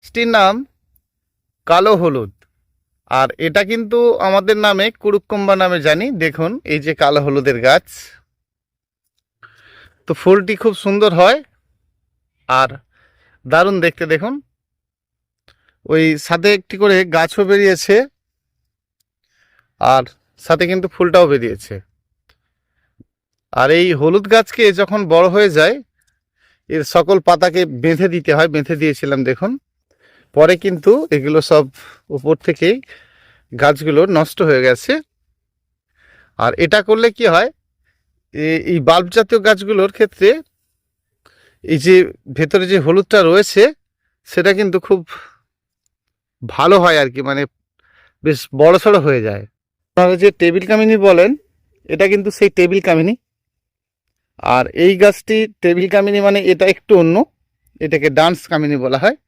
গাছটির নাম কালো হলুদ। আর এটা কিন্তু আমাদের নামে কুরুক্কম্বা নামে জানি। দেখুন এই যে কালো হলুদের গাছ, তো ফুলটি খুব সুন্দর হয় আর দারুণ দেখতে। দেখুন ওই সাথে একটি করে গাছও বেরিয়েছে আর সাথে কিন্তু ফুলটাও বেরিয়েছে। আর এই হলুদ গাছকে যখন বড় হয়ে যায় এর সকল পাতাকে বেঁধে দিতে হয়, বেঁধে দিয়েছিলাম দেখুন। পরে কিন্তু এগুলো সব উপর থেকেই গাছগুলো নষ্ট হয়ে গেছে। আর এটা করলে কি হয়, এই বাল্ব জাতীয় গাছগুলোর ক্ষেত্রে এই যে ভেতরে যে হলুদটা রয়েছে সেটা কিন্তু খুব ভালো হয় আর কি, মানে বেশ বড় সড়ো হয়ে যায়। আপনারা যে টেবিল কামিনী বলেন, এটা কিন্তু সেই টেবিল কামিনী। আর এই গাছটি টেবিল কামিনী মানে এটা একটু অন্য, এটাকে ডান্স কামিনী বলা হয়।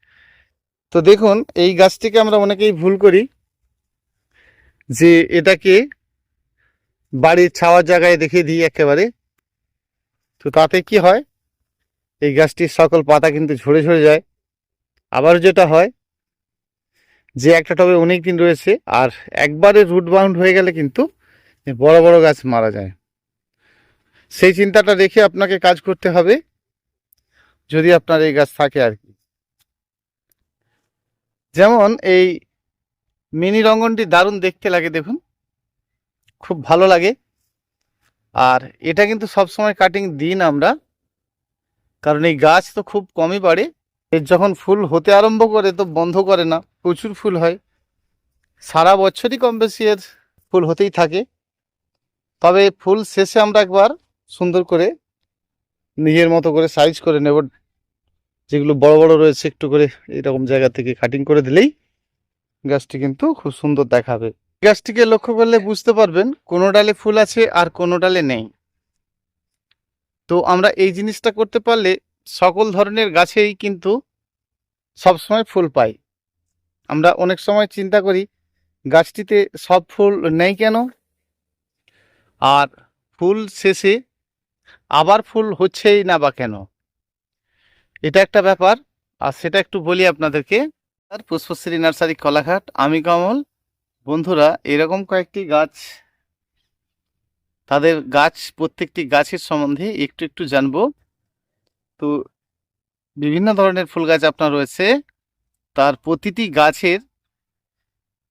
তো দেখুন এই গাছটিকে আমরা অনেকেই ভুল করি যে এটাকে বাড়ির ছাওয়ার জায়গায় রেখে দিই একেবারে। তো তাতে কি হয়, এই গাছটির সকল পাতা কিন্তু ঝরে ঝরে যায়। আবার যেটা হয় যে একটা টবে অনেক দিন রয়েছে আর একবারে রুট বাউন্ড হয়ে গেলে কিন্তু বড় বড় গাছ মারা যায়। সেই চিন্তাটা রেখে আপনাকে কাজ করতে হবে যদি আপনার এই গাছ থাকে আর কি। যেমন এই মিনি রঙ্গনটি দারুণ দেখতে লাগে, দেখুন খুব ভালো লাগে। আর এটা কিন্তু সবসময় কাটিং দিই না আমরা, কারণ এই গাছ তো খুব কমই বাড়ে। এর যখন ফুল হতে আরম্ভ করে তো বন্ধ করে না, প্রচুর ফুল হয়। সারা বছরই কম বেশি এর ফুল হতেই থাকে। তবে ফুল শেষে আমরা একবার সুন্দর করে নিজের মতো করে সাইজ করে নেব, যেগুলো বড় বড় রয়েছে একটু করে এরকম জায়গা থেকে কাটিং করে দিলেই গাছটি কিন্তু খুব সুন্দর দেখাবে। গাছটিকে লক্ষ্য করলে বুঝতে পারবেন কোনো ডালে ফুল আছে আর কোনো ডালে নেই। তো আমরা এই জিনিসটা করতে পারলে সকল ধরনের গাছেই কিন্তু সবসময় ফুল পাই। আমরা অনেক সময় চিন্তা করি গাছটিতে সব ফুল নেই কেন, আর ফুল শেষে আবার ফুল হচ্ছেই না বা কেন, এটা একটা ব্যাপার। আর সেটা একটু বলি আপনাদেরকে। আর পুষ্পশ্রী নার্সারি কলাঘাট, আমি কমল। বন্ধুরা এরকম কয়েকটি গাছ, তাদের গাছ প্রত্যেকটি গাছের সম্বন্ধে একটু একটু জানবো। তো বিভিন্ন ধরনের ফুল গাছ আপনার রয়েছে, তার প্রতিটি গাছের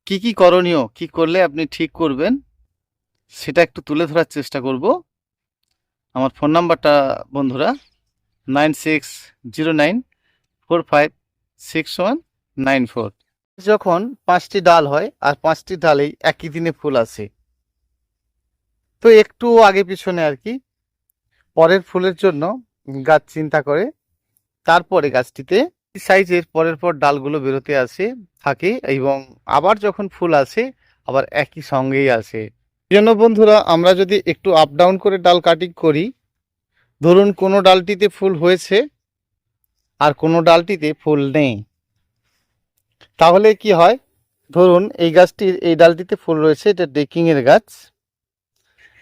কি কি করণীয়, কি করলে আপনি ঠিক করবেন সেটা একটু তুলে ধরার চেষ্টা করব। আমার ফোন নাম্বারটা বন্ধুরা 9609456194। যখন 5টি ডাল হয় আর 5টি ডালেই একই দিনে ফুল আসে, তো একটু আগে পিছনে আর কি পরের ফুলের জন্য গাছ চিন্তা করে তারপরে গাছটিতে সাইজের পরের পর ডালগুলো বেরোতে আসে থাকে, এবং আবার যখন ফুল আসে আবার একই সঙ্গেই আসে। এই জন্য বন্ধুরা আমরা যদি একটু আপ ডাউন করে ডাল কাটিং করি, ধরুন কোনো ডালটিতে ফুল হয়েছে আর কোনো ডালটিতে ফুল নেই, তাহলে কি হয়, ধরুন এই গাছটির এই ডালটিতে ফুল রয়েছে, এটা ডেকিং এর গাছ,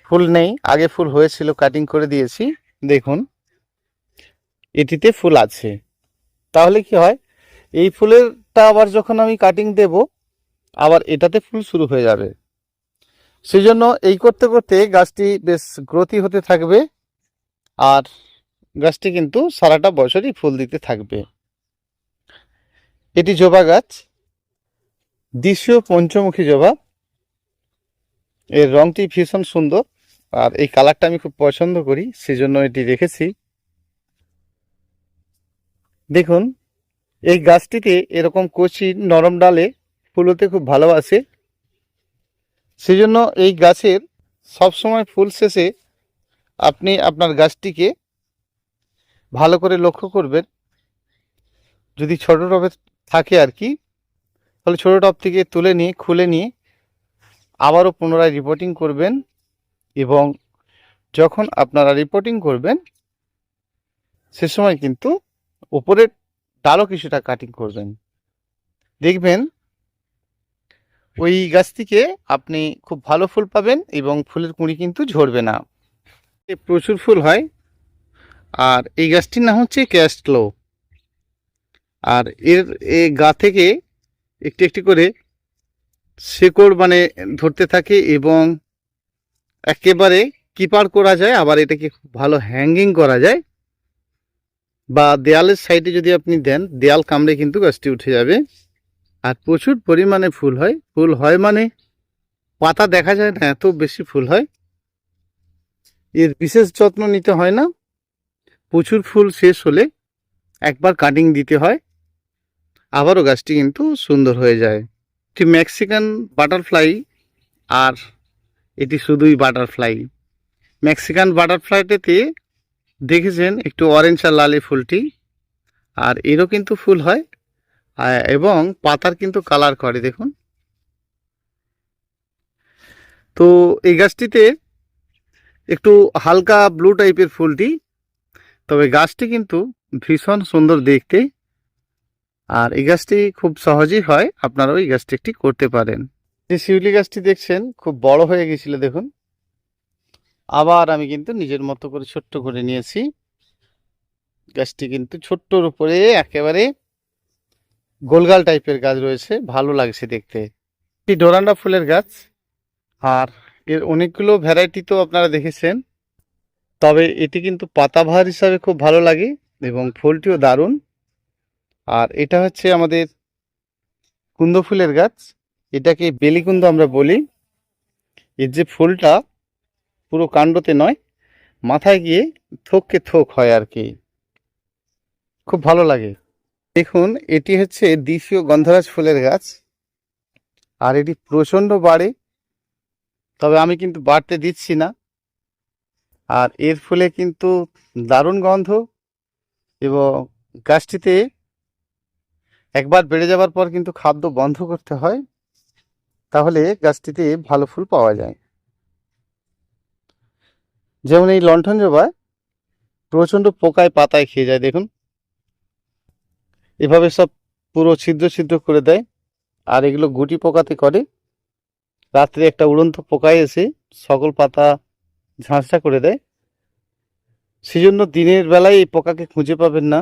ফুল নেই, আগে ফুল হয়েছিল কাটিং করে দিয়েছি, দেখুন এটিতে ফুল আছে। তাহলে কি হয়, এই ফুলেরটা আবার যখন আমি কাটিং দেব আবার এটাতে ফুল শুরু হয়ে যাবে। সেই জন্য এই করতে করতে গাছটি বেশ গ্রোথি হতে থাকবে আর গাছটি কিন্তু সারাটা বছরই ফুল দিতে থাকবে। এটি জবা গাছ, দেশীয় পঞ্চমুখী জবা। এর রংটি ভীষণ সুন্দর আর এই কালারটা আমি খুব পছন্দ করি, সেজন্য এটি রেখেছি। দেখুন এই গাছটিতে এরকম কচি নরম ডালে ফুল হতে খুব ভালোবাসে, সেজন্য এই গাছের সবসময় ফুল শেষে আপনি আপনার গাছটিকে ভালো করে লক্ষ্য করবেন। যদি ছোট টবে থাকে আর কি, তাহলে ছোট টব থেকে তুলে নিয়ে খুলে নিয়ে আবারও পুনরায় রিপোর্টিং করবেন, এবং যখন আপনারা রিপোর্টিং করবেন সে সময় কিন্তু উপরের ডালও কিছুটা কাটিং করবেন। দেখবেন ওই গাছ থেকে আপনি খুব ভালো ফুল পাবেন এবং ফুলের কুঁড়ি কিন্তু ঝরবে না, প্রচুর ফুল হয়। আর এই গাছটির নাম হচ্ছে ক্যাস্টলো। আর এর এই গা থেকে একটি একটি করে শেকড় মানে ধরতে থাকে এবং একেবারে কিপার করা যায়, আবার এটাকে খুব ভালো হ্যাঙ্গিং করা যায়, বা দেয়ালের সাইডে যদি আপনি দেন দেয়াল কামড়ে কিন্তু গাছটি উঠে যাবে। আর প্রচুর পরিমাণে ফুল হয় মানে পাতা দেখা যায় না, এত বেশি ফুল হয়। এর বিশেষ যত্ন নিতে হয় না, প্রচুর ফুল শেষ হলে একবার কাটিং দিতে হয়, আবারও গাছটি কিন্তু সুন্দর হয়ে যায়। এটি মেক্সিকান বাটারফ্লাই, আর এটি শুধুই বাটারফ্লাই। মেক্সিকান বাটারফ্লাইটাতে দেখেছেন একটু অরেঞ্জ আর লালি ফুলটি, আর এরও কিন্তু ফুল হয় এবং পাতার কিন্তু কালার করে দেখুন। তো এই গাছটিতে একটু হালকা ব্লু টাইপের ফুলটি, তবে গাছটি কিন্তু ভীষণ সুন্দর দেখতে। আর এই গাছটি খুব সহজেই হয়, আপনারাও এই গাছটি একটি করতে পারেন। যে শিউলি গাছটি দেখছেন খুব বড় হয়ে গেছিল দেখুন, আবার আমি কিন্তু নিজের মতো করে ছোট্ট করে নিয়েছি। গাছটি কিন্তু ছোট্টর উপরে একেবারে গোলগাল টাইপের গাছ রয়েছে, ভালো লাগছে দেখতে। এটি ডোরান্ডা ফুলের গাছ, আর এর অনেকগুলো ভ্যারাইটি তো আপনারা দেখেছেন, তবে এটি কিন্তু পাতাবাহার হিসাবে খুব ভালো লাগে এবং ফুলটিও দারুণ। আর এটা হচ্ছে আমাদের কুন্দ ফুলের গাছ, এটাকে বেলিকুন্দ আমরা বলি। এর যে ফুলটা পুরো কাণ্ডতে নয়, মাথায় গিয়ে থোককে থোক হয় আর কি, খুব ভালো লাগে। দেখুন এটি হচ্ছে দেশীয় গন্ধরাজ ফুলের গাছ, আর এটি প্রচণ্ড বাড়ে, তবে আমি কিন্তু বাড়তে দিচ্ছি না। আর এর ফুলে কিন্তু দারুণ গন্ধ, এবং গাছটিতে একবার বেড়ে যাওয়ার পর কিন্তু খাদ্য বন্ধ করতে হয়, তাহলে গাছটিতে ভালো ফুল পাওয়া যায়। যেমন এই লণ্ঠন জবা প্রচণ্ড পোকায় পাতায় খেয়ে যায় দেখুন, এভাবে সব পুরো ছিদ্র ছিদ্র করে দেয়। আর এগুলো গুটি পোকাতে করে, রাত্রে একটা উড়ন্ত পোকায় এসে সকল পাতা ঝাঁঝরা করে দেয়। সেজন্য দিনের বেলায় এই পোকাকে খুঁজে পাবেন না।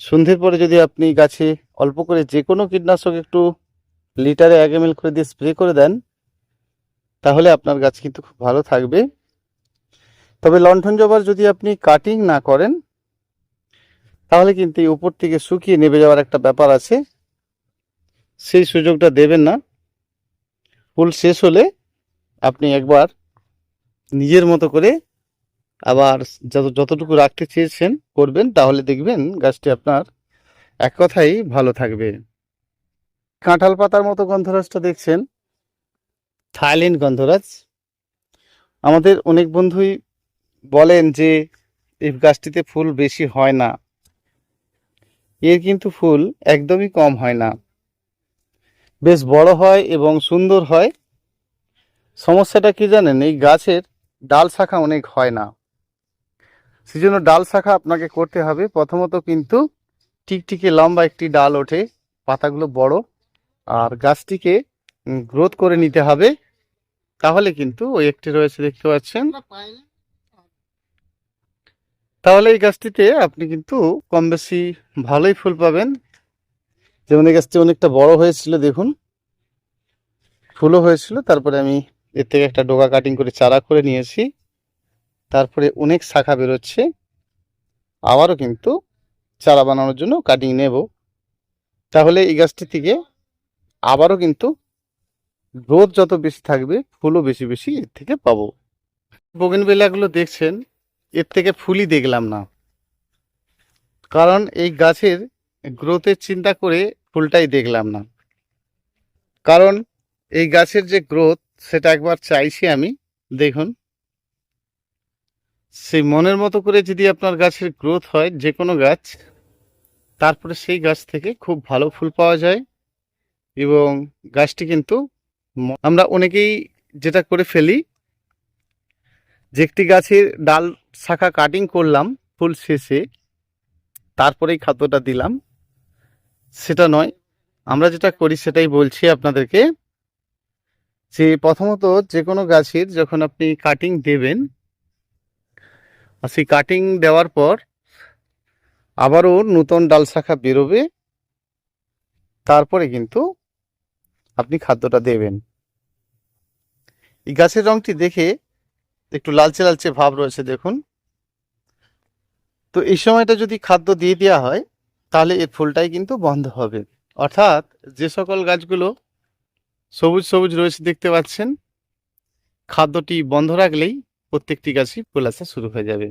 সন্ধ্যের পরে যদি আপনি গাছে অল্প করে যে কোনো কীটনাশক একটু লিটারে 1 ml করে দিয়ে স্প্রে করে দেন, তাহলে আপনার গাছ কিন্তু খুব ভালো থাকবে। তবে লণ্ঠন জবার যদি আপনি কাটিং না করেন, তাহলে কিন্তু এই উপর থেকে শুকিয়ে নেবে যাওয়ার একটা ব্যাপার আছে, সেই সুযোগটা দেবেন না। ফুল শেষ হলে আপনি একবার নিজের মতো করে আবার যতটুকু রাখতে চেয়েছেন করবেন, তাহলে দেখবেন গাছটি আপনার এক কথাই ভালো থাকবে। কাঁঠাল পাতার মতো গন্ধরাজটা দেখছেন, থাইল্যান্ড গন্ধরাজ। আমাদের অনেক বন্ধুই বলেন যে এই গাছটিতে ফুল বেশি হয় না, এর কিন্তু ফুল একদমই কম হয় না, বেশ বড় হয় এবং সুন্দর হয়। সমস্যাটা কি জানেন, এই গাছের ডাল শাখা অনেক হয় না, সেজন্য ডাল শাখা আপনাকে করতে হবে। প্রথমত কিন্তু টিকটিকে লম্বা একটি ডাল ওঠে, পাতাগুলো বড়, আর গাছটিকে গ্রোথ করে নিতে হবে, তাহলে কিন্তু ওই একটি রয়েছে দেখতে পাচ্ছেন, তাহলে এই গাছটিতে আপনি কিন্তু কম বেশি ভালোই ফুল পাবেন। যেমন এই গাছটি অনেকটা বড় হয়েছিল দেখুন, ফুলও হয়েছিল, তারপরে আমি এর থেকে একটা ডোকা কাটিং করে চারা করে নিয়েছি, তারপরে অনেক শাখা বেরোচ্ছে, আবারও কিন্তু চারা বানানোর জন্য কাটিং নেব, তাহলে এই গাছটি থেকে আবারও কিন্তু গ্রোথ যত বেশি থাকবে ফুলও বেশি বেশি এর থেকে পাবো। বোগেনভেলিয়াগুলো দেখছেন, এর থেকে ফুলই দেখলাম না, কারণ এই গাছের গ্রোথের চিন্তা করে ফুলটাই দেখলাম না, কারণ এই গাছের যে গ্রোথ সেটা একবার চাইছি আমি। দেখুন সেই মনের মতো করে যদি আপনার গাছের গ্রোথ হয় যে কোনো গাছ, তারপরে সেই গাছ থেকে খুব ভালো ফুল পাওয়া যায়। এবং গাছটি কিন্তু আমরা অনেকেই যেটা করে ফেলি, যে একটি গাছের ডাল শাখা কাটিং করলাম ফুল শেষে, তারপরেই খাদ্যটা দিলাম, সেটা নয়। আমরা যেটা করি সেটাই বলছি আপনাদেরকে, যে প্রথমত যে কোনো গাছের যখন আপনি কাটিং দেবেন, আর সেই কাটিং দেওয়ার পর আবারও নূতন ডাল শাখা বেরোবে, তারপরে কিন্তু আপনি খাদ্যটা দেবেন। এই গাছের রংটি দেখে একটু লালচে লালচে ভাব রয়েছে দেখুন। তো এই সময়টা যদি খাদ্য দিয়ে দেওয়া হয় তাহলে এর ফুলটাই কিন্তু বন্ধ হবে। অর্থাৎ যে সকল গাছগুলো সবুজ সবুজ রয়েছে দেখতে পাচ্ছেন, খাদ্যটি বন্ধ রাখলেই প্রত্যেকটি গাছই ফুল আসা শুরু হয়ে যাবে।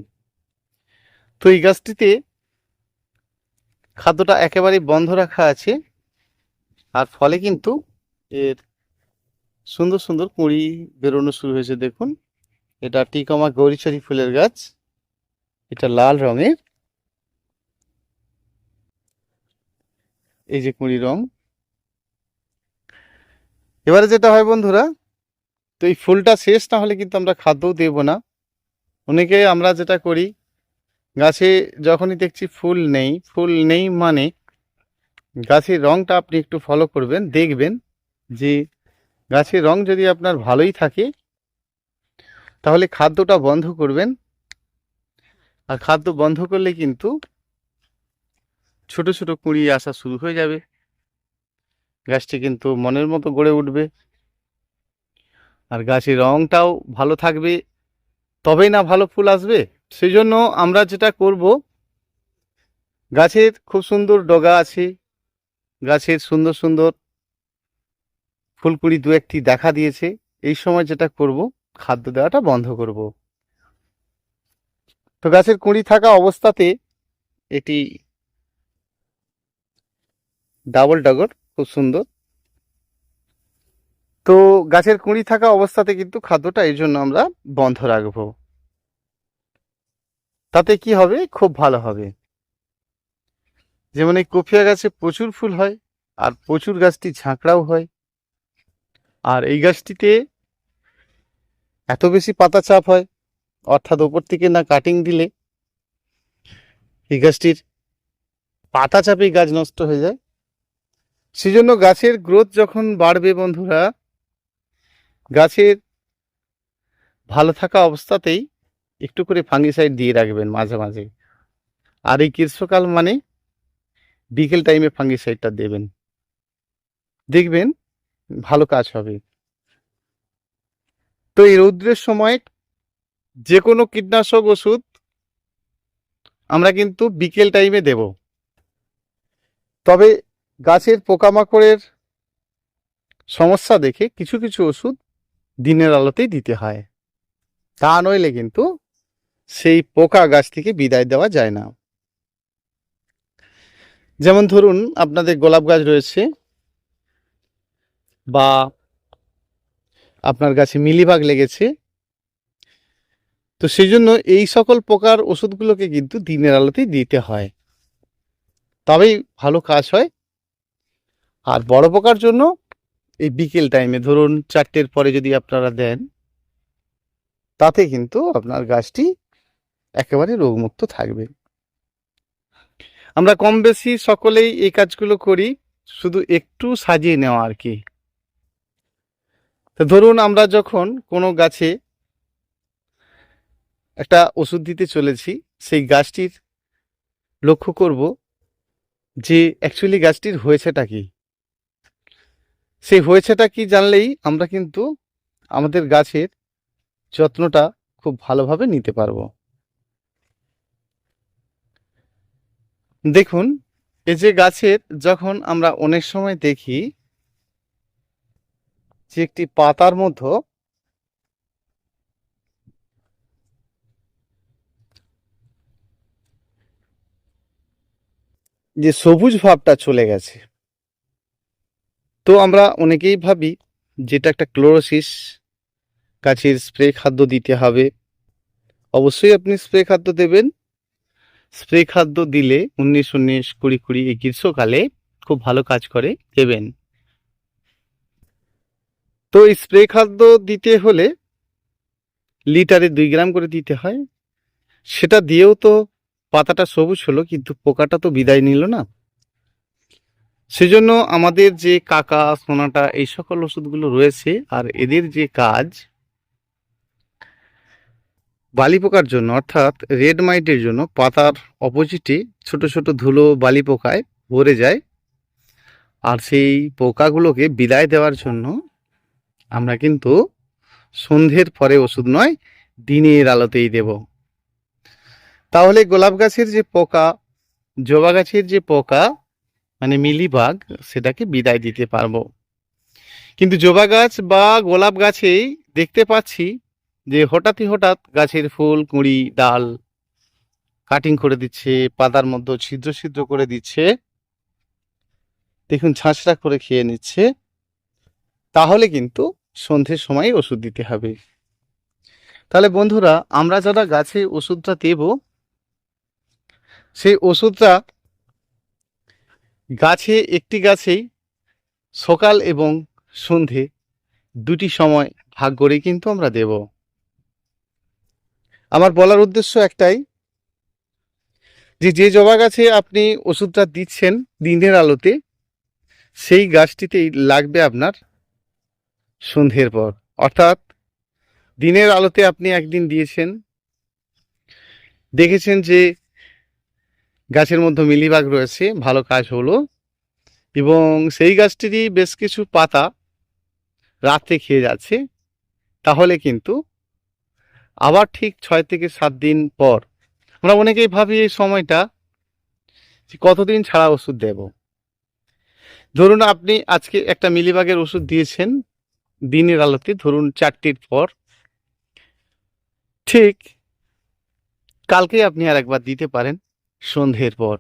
তো এই গাছটিতে খাদ্যটা একেবারেই বন্ধ রাখা আছে, আর ফলে কিন্তু এর সুন্দর সুন্দর কুঁড়ি বেরোনো শুরু হয়েছে দেখুন। এটা টিকমা গৌরীচরী ফুলের গাছ, এটা লাল রঙের, এই যে কুঁড়ি রং। এবারে যেটা হয় বন্ধুরা, তো এই ফুলটা শেষ না হলে কিন্তু আমরা খাদ্যও দেব না। অনেকে আমরা যেটা করি, গাছে যখনই দেখছি ফুল নেই মানে গাছের রংটা আপনি একটু ফলো করবেন, দেখবেন যে গাছের রং যদি আপনার ভালোই থাকে তাহলে খাদ্যটা বন্ধ করবেন। আর খাদ্য বন্ধ করলে কিন্তু ছোট ছোট কুঁড়ি আসা শুরু হয়ে যাবে, গাছটি কিন্তু মনের মতো গড়ে উঠবে, আর গাছের রংটাও ভালো থাকবে, তবেই না ভালো ফুল আসবে। সেই জন্য আমরা যেটা করব, গাছের খুব সুন্দর ডগা আছে, গাছের সুন্দর সুন্দর ফুলকুড়ি দু একটি দেখা দিয়েছে, এই সময় যেটা করব, খাদ্য দেওয়াটা বন্ধ করব। তো গাছের কুঁড়ি থাকা অবস্থাতে এটি ডাবল ডগর, খুব সুন্দর। তো গাছের কুঁড়ি থাকা অবস্থাতে কিন্তু খাদ্যটা এই জন্য আমরা বন্ধ রাখবো। তাতে কি হবে, খুব ভালো হবে। যেমন এই কফিয়া গাছে প্রচুর ফুল হয়, আর প্রচুর গাছটি ঝাঁকড়াও হয়। আর এই গাছটিতে এত বেশি পাতা চাপ হয়, অর্থাৎ ওপর থেকে না কাটিং দিলে এই গাছটির পাতা চাপেই গাছ নষ্ট হয়ে যায়। সেজন্য গাছের গ্রোথ যখন বাড়বে বন্ধুরা, গাছের ভালো থাকা অবস্থাতেই একটু করে ফাঙ্গিসাইড দিয়ে রাখবেন মাঝে মাঝে। আর এই গ্রীষ্মকাল মানে বিকেল টাইমে ফাঙ্গিসাইডটা দেবেন, দেখবেন ভালো কাজ হবে। তো এই রৌদ্রের সময় যে কোনো কীটনাশক ওষুধ আমরা কিন্তু বিকেল টাইমে দেব। তবে গাছের পোকামাকড়ের সমস্যা দেখে কিছু কিছু ওষুধ দিনের আলোতেই দিতে হয়, তা নইলে কিন্তু সেই পোকা গাছ থেকে বিদায় দেওয়া যায় না। যেমন ধরুন আপনাদের গোলাপ গাছ রয়েছে, বা আপনার গাছে মিলিবাগ লেগেছে, তো সেই জন্য এই সকল পোকার ওষুধগুলোকে কিন্তু দিনের আলোতেই দিতে হয়, তবেই ভালো কাজ হয়। আর বড় পোকার জন্য এই বিকেল টাইমে ধরুন 4টের পরে যদি আপনারা দেন, তাতে কিন্তু আপনার গাছটি একেবারে রোগমুক্ত থাকবে। আমরা কম বেশি সকলেই এই কাজগুলো করি, শুধু একটু সাজিয়ে নেওয়া আর কি। তো ধরুন আমরা যখন কোনো গাছে একটা ওষুধ দিতে চলেছি, সেই গাছটির লক্ষ্য করব যে অ্যাকচুয়ালি গাছটির হয়েছেটা কি। সেই হয়েছেটা কি জানলেই আমরা কিন্তু আমাদের গাছের যত্নটা খুব ভালোভাবে নিতে পারবো। দেখুন, এই যে গাছের যখন আমরা অনেক সময় দেখি যে একটি পাতার মধ্যে যে সবুজ ভাবটা চলে গেছে, তো আমরা অনেকেই ভাবি যেটা একটা ক্লোরোসিস, গাছের স্প্রে খাদ্য দিতে হবে। অবশ্যই আপনি স্প্রে খাদ্য দেবেন। স্প্রে খাদ্য দিলে 19-19 20-20 এই গ্রীষ্মকালে খুব ভালো কাজ করে, দেবেন। তো এই স্প্রে খাদ্য দিতে হলে লিটারে 2 গ্রাম করে দিতে হয়। সেটা দিয়েও তো পাতাটা সবুজ হলো, কিন্তু পোকাটা তো বিদায় নিল না। সেজন্য আমাদের যে কাকা সোনাটা এই সকল ওষুধগুলো রয়েছে, আর এদের যে কাজ, বালি পোকার জন্য অর্থাৎ রেড মাইটের জন্য পাতার অপোজিটে ছোট ছোট ধুলো বালি পোকায় ভরে যায়। আর সেই পোকাগুলোকে বিদায় দেওয়ার জন্য আমরা কিন্তু সন্ধ্যের পরে ওষুধ নয়, দিনের আলোতেই দেব। তাহলে গোলাপ গাছের যে পোকা, জবা গাছের যে পোকা মানে মিলিবাগ, সেটাকে বিদায় দিতে পারবো। কিন্তু জবা গাছ বা গোলাপ গাছেই দেখতে পাচ্ছি যে হঠাৎই হঠাৎ গাছের ফুল কুঁড়ি ডাল কাটিং করে দিচ্ছে, পাতার মধ্যে ছিদ্র ছিদ্র করে দিচ্ছে, দেখুন ঝাঁঝরা করে খেয়ে নিচ্ছে। তাহলে কিন্তু সন্ধ্যের সময় ওষুধ দিতে হবে। তাহলে বন্ধুরা, আমরা যারা গাছে ওষুধটা দেব, সেই ওষুধটা একটি গাছেই সকাল এবং সন্ধে দুটি সময় ভাগ করে কিন্তু আমরা দেব। আমার বলার উদ্দেশ্য একটাই, যে জবা গাছে আপনি ওষুধটা দিচ্ছেন দিনের আলোতে, সেই গাছটিতেই লাগবে আপনার সন্ধ্যের পর। অর্থাৎ দিনের আলোতে আপনি একদিন দিয়েছেন, দেখেছেন যে গাছের মধ্যে মিলিবাগ রয়েছে, ভালো কাজ হলো, এবং সেই গাছটিরই বেশ কিছু পাতা রাত্রে খেয়ে যাচ্ছে, তাহলে কিন্তু আবার ঠিক 6 থেকে 7 দিন পর, আমরা অনেকেই ভাবি এই সময়টা কতদিন ছাড়া ওষুধ দেব। ধরুন আপনি আজকে একটা মিলিবাগের ওষুধ দিয়েছেন দিনের আলোতে, ধরুন 4টির পর, ঠিক কালকে আপনি আর একবার দিতে পারেন সন্ধ্যের পর।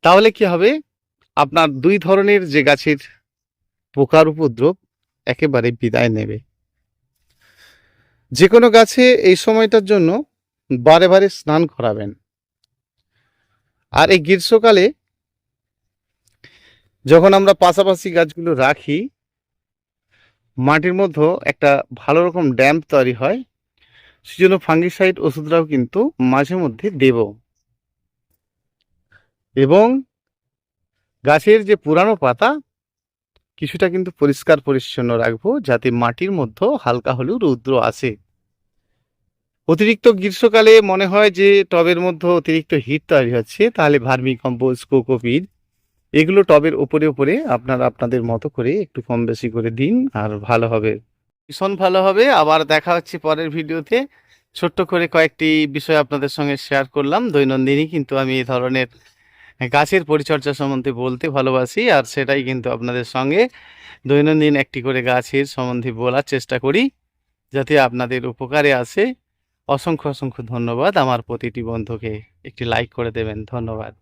তাহলে কি হবে, আপনার 2 ধরনের যে গাছের পোকার উপদ্রব একেবারে বিদায় নেবে। যে কোনো গাছে এই সময়টার জন্য বারে বারে স্নান করাবেন। আর এই গ্রীষ্মকালে যখন আমরা পাশাপাশি গাছগুলো রাখি, মাটির মধ্যে একটা ভালো রকম ড্যাম্প তৈরি হয়, সেজন্য ফাঙ্গিসাইড ওষুধটাও কিন্তু মাঝে মধ্যে দেব। এবং গাছের যে পুরানো পাতা কিছুটা কিন্তু পরিষ্কার পরিচ্ছন্ন রাখবো, যাতে মাটির মধ্যে হালকা হলেও রৌদ্র আসে। অতিরিক্ত গ্রীষ্মকালে মনে হয় যে টবের মধ্যে অতিরিক্ত হিট তৈরি হচ্ছে, তাহলে ভার্মি কম্পোস্ট, কোকোপিট এগুলো টবের উপরে উপরে আপনারা আপনাদের মতো করে একটু কম বেশি করে দিন, আর ভালো হবে, ভীষণ ভালো হবে। আবার দেখা হচ্ছে পরের ভিডিওতে। ছোট্ট করে কয়েকটি বিষয় আপনাদের সঙ্গে শেয়ার করলাম। দৈনন্দিনই কিন্তু আমি এই ধরনের গাছের পরিচর্যা সম্বন্ধে বলতে ভালোবাসি, আর সেটাই কিন্তু আপনাদের সঙ্গে দৈনন্দিন একটি করে গাছের সম্বন্ধে বলার চেষ্টা করি, যাতে আপনাদের উপকারে আসে। অসংখ্য অসংখ্য ধন্যবাদ। আমার প্রতিটি বন্ধুকে একটি লাইক করে দেবেন। ধন্যবাদ।